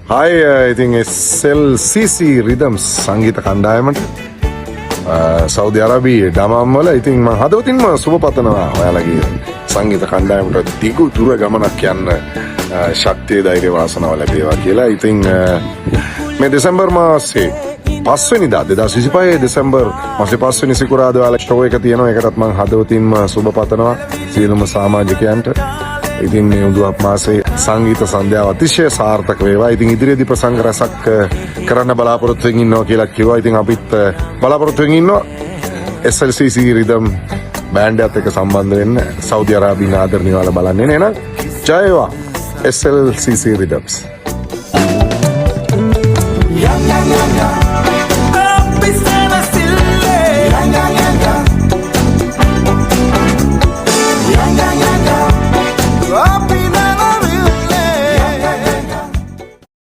Hi, ඉතින් SLCC Rhythms සංගීත කණ්ඩායමට සෞදි අරාබියේ දමාම් වල ඉතින් මම හදවතින්ම සුබ පතනවා ඔයාලගේ සංගීත කණ්ඩායමට දිගු දුර ගමනක් යන්න ශක්තිය ධෛර්ය වාසනාව ලැබේවා කියලා. ඉතින් මේ දෙසැම්බර් මාසේ 5 වෙනිදා 2025 දෙසැම්බර් මාසේ 5 වෙනි සිකුරාදා ඔයාලා ෂෝ එක තියෙනවා. ඒකටත් මම හදවතින්ම සුබ පතනවා සියලුම සමාජිකයන්ට. ඉතින් මේ උඳුවප් මාසේ සංගීත සන්ධ්‍යාව අතිශය සාර්ථක වේවා. ඉතින් ඉදිරියේදී ප්‍රසංග රසක් කරන්න බලාපොරොත්තු වෙමින් ඉන්නවා කියලා කිව්වා. ඉතින් අපිත් බලාපොරොත්තු වෙමින් ඉන්නවා SLCC Rhythm බෑන්ඩ් එකත් එක්ක සම්බන්ධ වෙන්න සෞදි අරාබියේ ආදරණීය ඔයාලා බලන්නේ නේ. එහෙනම් ජය වේවා SLCC Rhythms.